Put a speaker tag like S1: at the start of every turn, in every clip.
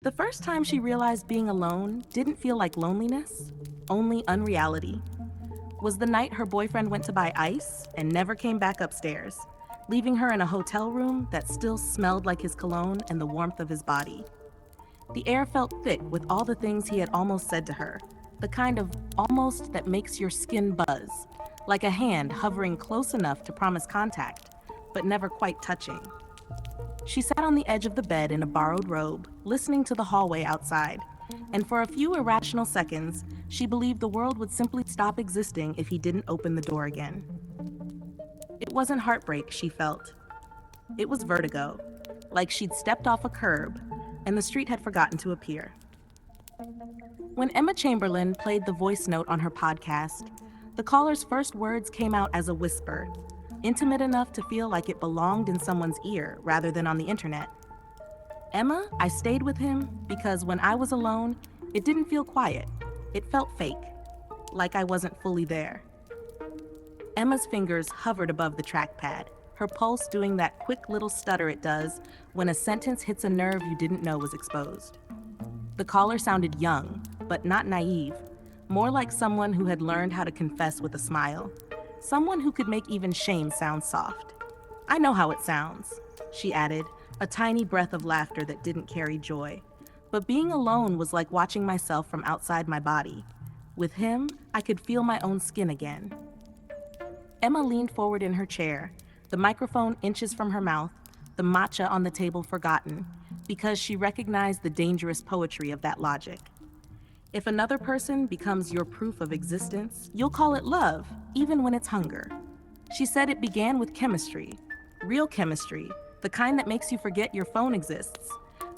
S1: The first time she realized being alone didn't feel like loneliness, only unreality, was the night her boyfriend went to buy ice and never came back upstairs, leaving her in a hotel room that still smelled like his cologne and the warmth of his body. The air felt thick with all the things he had almost said to her, the kind of almost that makes your skin buzz, like a hand hovering close enough to promise contact, but never quite touching. She sat on the edge of the bed in a borrowed robe, listening to the hallway outside, and for a few irrational seconds, she believed the world would simply stop existing if he didn't open the door again. It wasn't heartbreak she felt. It was vertigo, like she'd stepped off a curb and the street had forgotten to appear. When Emma Chamberlain played the voice note on her podcast, the caller's first words came out as a whisper, intimate enough to feel like it belonged in someone's ear rather than on the internet. Emma, I stayed with him because when I was alone, it didn't feel quiet. It felt fake, like I wasn't fully there. Emma's fingers hovered above the trackpad, her pulse doing that quick little stutter it does when a sentence hits a nerve you didn't know was exposed. The caller sounded young, but not naive, more like someone who had learned how to confess with a smile, someone who could make even shame sound soft. I know how it sounds, she added, a tiny breath of laughter that didn't carry joy. But being alone was like watching myself from outside my body. With him, I could feel my own skin again. Emma leaned forward in her chair, the microphone inches from her mouth, the matcha on the table forgotten, because she recognized the dangerous poetry of that logic. If another person becomes your proof of existence, you'll call it love, even when it's hunger. She said it began with chemistry, real chemistry, the kind that makes you forget your phone exists,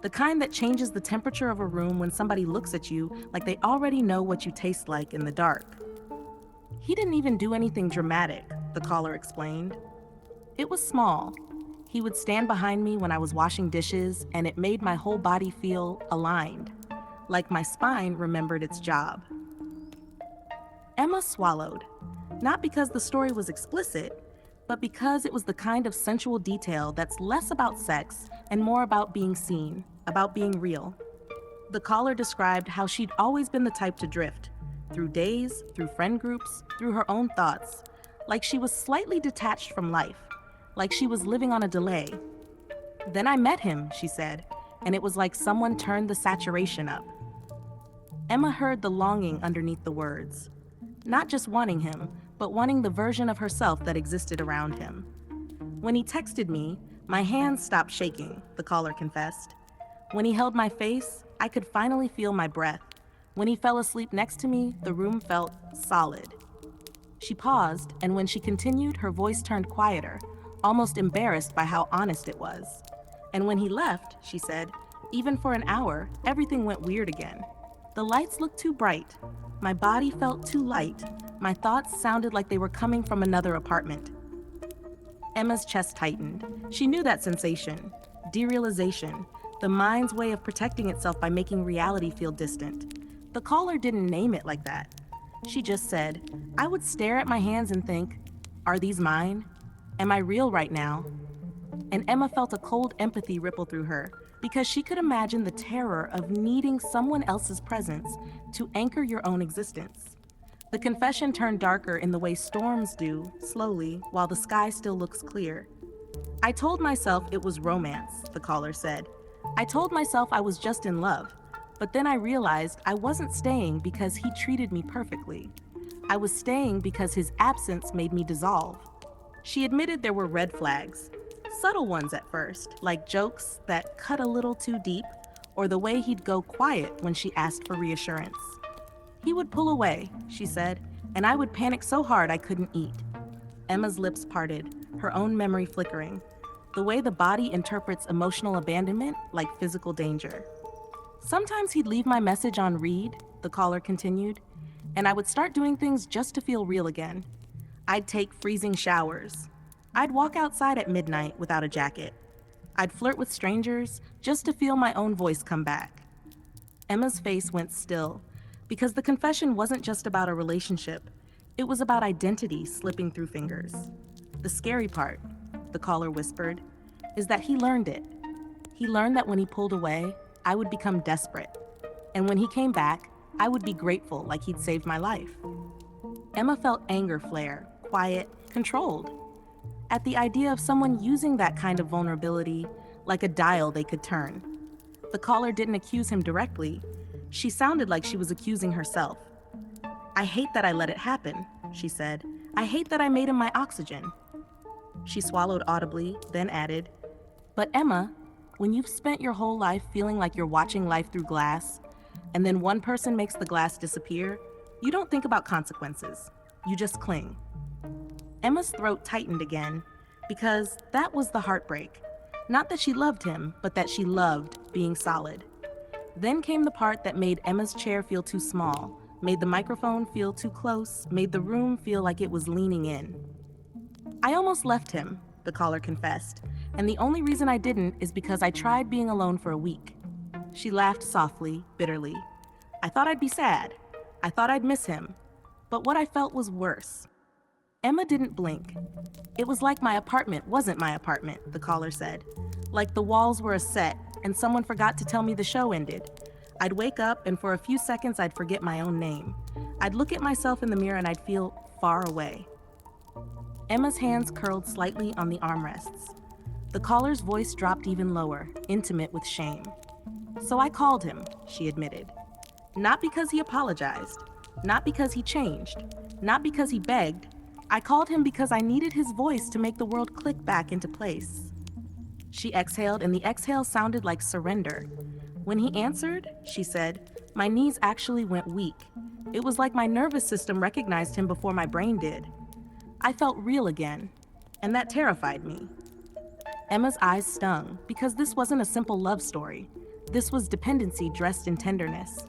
S1: the kind that changes the temperature of a room when somebody looks at you like they already know what you taste like in the dark. He didn't even do anything dramatic, the caller explained. It was small. He would stand behind me when I was washing dishes, and it made my whole body feel aligned, like my spine remembered its job. Emma swallowed, not because the story was explicit, but because it was the kind of sensual detail that's less about sex and more about being seen, about being real. The caller described how she'd always been the type to drift, through days, through friend groups, through her own thoughts, like she was slightly detached from life, like she was living on a delay. Then I met him, she said, and it was like someone turned the saturation up. Emma heard the longing underneath the words. Not just wanting him, but wanting the version of herself that existed around him. When he texted me, my hands stopped shaking, the caller confessed. When he held my face, I could finally feel my breath. When he fell asleep next to me, the room felt solid. She paused, and when she continued, her voice turned quieter, almost embarrassed by how honest it was. And when he left, she said, even for an hour, everything went weird again. The lights looked too bright. My body felt too light. My thoughts sounded like they were coming from another apartment. Emma's chest tightened. She knew that sensation. Derealization. The mind's way of protecting itself by making reality feel distant. The caller didn't name it like that. She just said, I would stare at my hands and think, are these mine? Am I real right now? And Emma felt a cold empathy ripple through her because she could imagine the terror of needing someone else's presence to anchor your own existence. The confession turned darker in the way storms do, slowly, while the sky still looks clear. I told myself it was romance, the caller said. I told myself I was just in love, but then I realized I wasn't staying because he treated me perfectly. I was staying because his absence made me dissolve. She admitted there were red flags, subtle ones at first, like jokes that cut a little too deep, or the way he'd go quiet when she asked for reassurance. He would pull away, she said, and I would panic so hard I couldn't eat. Emma's lips parted, her own memory flickering, the way the body interprets emotional abandonment like physical danger. Sometimes he'd leave my message on read, the caller continued, and I would start doing things just to feel real again. I'd take freezing showers. I'd walk outside at midnight without a jacket. I'd flirt with strangers just to feel my own voice come back. Emma's face went still, because the confession wasn't just about a relationship. It was about identity slipping through fingers. The scary part, the caller whispered, is that he learned it. He learned that when he pulled away, I would become desperate. And when he came back, I would be grateful like he'd saved my life. Emma felt anger flare, quiet, controlled, at the idea of someone using that kind of vulnerability like a dial they could turn. The caller didn't accuse him directly. She sounded like she was accusing herself. "I hate that I let it happen," she said. "I hate that I made him my oxygen." She swallowed audibly, then added, "But Emma, when you've spent your whole life feeling like you're watching life through glass, and then one person makes the glass disappear, you don't think about consequences. You just cling." Emma's throat tightened again, because that was the heartbreak. Not that she loved him, but that she loved being solid. Then came the part that made Emma's chair feel too small, made the microphone feel too close, made the room feel like it was leaning in. "I almost left him," the caller confessed, "and the only reason I didn't is because I tried being alone for a week." She laughed softly, bitterly. "I thought I'd be sad. I thought I'd miss him. But what I felt was worse." Emma didn't blink. "It was like my apartment wasn't my apartment," the caller said. "Like the walls were a set, and someone forgot to tell me the show ended. I'd wake up, and for a few seconds I'd forget my own name. I'd look at myself in the mirror and I'd feel far away." Emma's hands curled slightly on the armrests. The caller's voice dropped even lower, intimate with shame. "So I called him," she admitted. "Not because he apologized, not because he changed, not because he begged. I called him because I needed his voice to make the world click back into place." She exhaled, and the exhale sounded like surrender. "When he answered," she said, "my knees actually went weak. It was like my nervous system recognized him before my brain did. I felt real again, and that terrified me." Emma's eyes stung, because this wasn't a simple love story. This was dependency dressed in tenderness.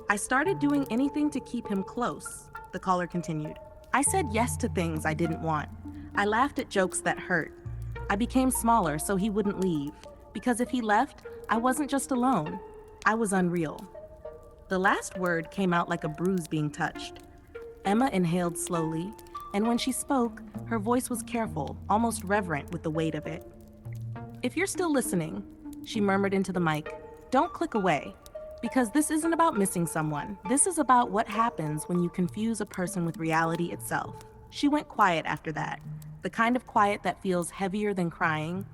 S1: "I started doing anything to keep him close," the caller continued. "I said yes to things I didn't want. I laughed at jokes that hurt. I became smaller so he wouldn't leave, because if he left, I wasn't just alone. I was unreal." The last word came out like a bruise being touched. Emma inhaled slowly, and when she spoke, her voice was careful, almost reverent with the weight of it. "If you're still listening," she murmured into the mic, "don't click away. Because this isn't about missing someone. This is about what happens when you confuse a person with reality itself." She went quiet after that, the kind of quiet that feels heavier than crying,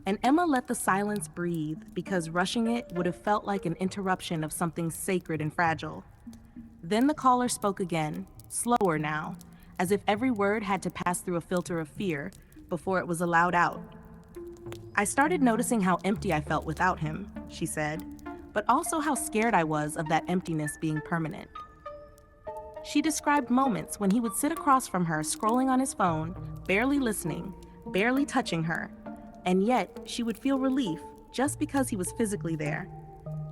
S1: and Emma let the silence breathe because rushing it would have felt like an interruption of something sacred and fragile. Then the caller spoke again, slower now, as if every word had to pass through a filter of fear before it was allowed out. "I started noticing how empty I felt without him," she said, "but also how scared I was of that emptiness being permanent." She described moments when he would sit across from her scrolling on his phone, barely listening, barely touching her, and yet she would feel relief just because he was physically there.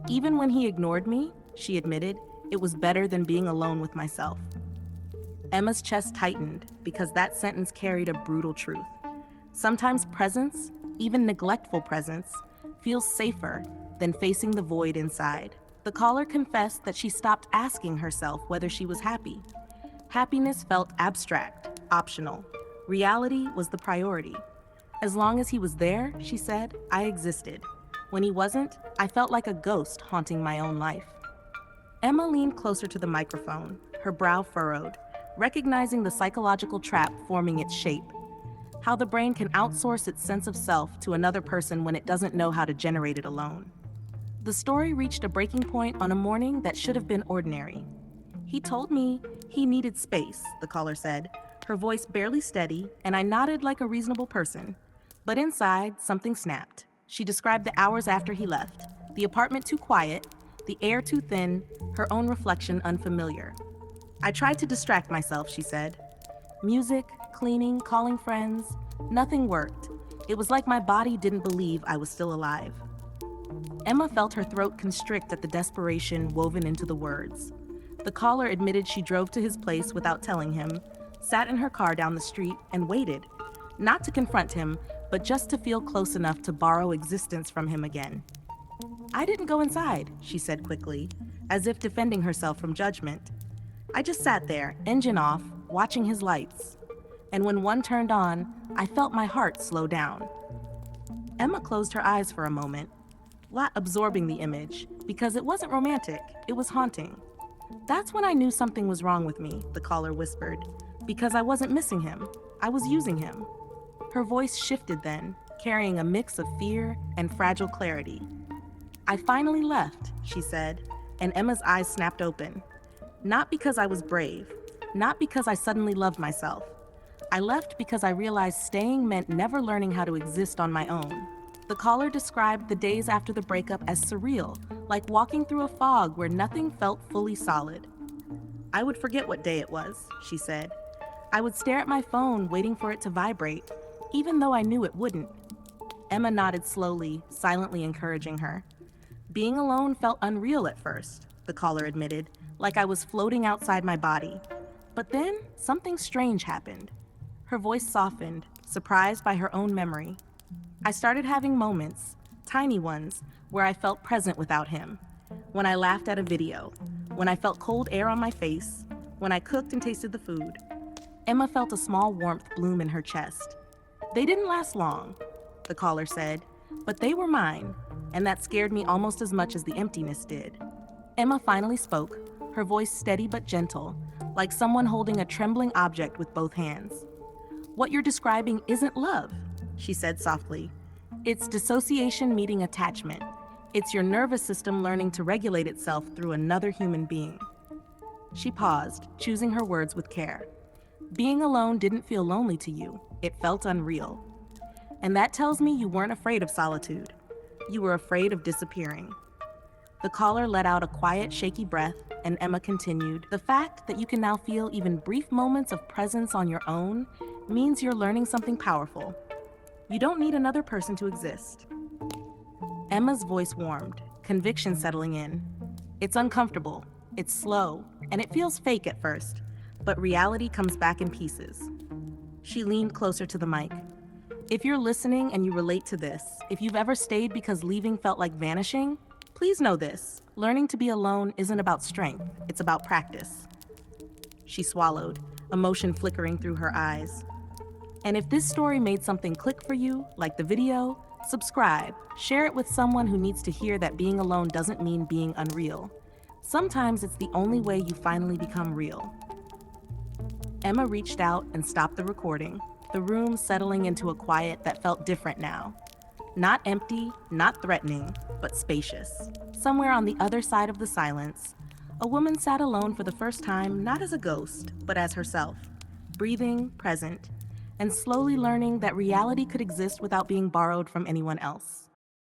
S1: "Even when he ignored me," she admitted, "it was better than being alone with myself." Emma's chest tightened because that sentence carried a brutal truth. Sometimes presence, even neglectful presence, feels safer than facing the void inside. The caller confessed that she stopped asking herself whether she was happy. Happiness felt abstract, optional. Reality was the priority. "As long as he was there," she said, "I existed. When he wasn't, I felt like a ghost haunting my own life." Emma leaned closer to the microphone, her brow furrowed, recognizing the psychological trap forming its shape. How the brain can outsource its sense of self to another person when it doesn't know how to generate it alone. The story reached a breaking point on a morning that should have been ordinary. "He told me he needed space," the caller said, her voice barely steady, and I nodded like a reasonable person. But inside, something snapped. She described the hours after he left, the apartment too quiet, the air too thin, her own reflection unfamiliar. "I tried to distract myself," she said. "Music, cleaning, calling friends, nothing worked. It was like my body didn't believe I was still alive." Emma felt her throat constrict at the desperation woven into the words. The caller admitted she drove to his place without telling him, sat in her car down the street, and waited, not to confront him, but just to feel close enough to borrow existence from him again. "I didn't go inside," she said quickly, as if defending herself from judgment. "I just sat there, engine off, watching his lights. And when one turned on, I felt my heart slow down." Emma closed her eyes for a moment. absorbing the image, because it wasn't romantic, it was haunting. That's when I knew something was wrong with me, the caller whispered, because I wasn't missing him, I was using him. Her voice shifted then, carrying a mix of fear and fragile clarity. I finally left, she said, and Emma's eyes snapped open. Not because I was brave, not because I suddenly loved myself. I left because I realized staying meant never learning how to exist on my own. The caller described the days after the breakup as surreal, like walking through a fog where nothing felt fully solid. I would forget what day it was, she said. I would stare at my phone, waiting for it to vibrate, even though I knew it wouldn't. Emma nodded slowly, silently encouraging her. Being alone felt unreal at first, the caller admitted, like I was floating outside my body. But then, something strange happened. Her voice softened, surprised by her own memory. I started having moments, tiny ones, where I felt present without him. When I laughed at a video, when I felt cold air on my face, when I cooked and tasted the food. Emma felt a small warmth bloom in her chest. They didn't last long, the caller said, but they were mine, and that scared me almost as much as the emptiness did. Emma finally spoke, her voice steady but gentle, like someone holding a trembling object with both hands. What you're describing isn't love, she said softly. It's dissociation meeting attachment. It's your nervous system learning to regulate itself through another human being. She paused, choosing her words with care. Being alone didn't feel lonely to you. It felt unreal. And that tells me you weren't afraid of solitude. You were afraid of disappearing. The caller let out a quiet, shaky breath, and Emma continued, the fact that you can now feel even brief moments of presence on your own means you're learning something powerful. You don't need another person to exist. Emma's voice warmed, conviction settling in. It's uncomfortable, it's slow, and it feels fake at first, but reality comes back in pieces. She leaned closer to the mic. If you're listening and you relate to this, if you've ever stayed because leaving felt like vanishing, please know this. Learning to be alone isn't about strength, it's about practice. She swallowed, emotion flickering through her eyes. And if this story made something click for you, like the video, subscribe, share it with someone who needs to hear that being alone doesn't mean being unreal. Sometimes it's the only way you finally become real. Emma reached out and stopped the recording, the room settling into a quiet that felt different now. Not empty, not threatening, but spacious. Somewhere on the other side of the silence, a woman sat alone for the first time, not as a ghost, but as herself, breathing, present, and slowly learning that reality could exist without being borrowed from anyone else.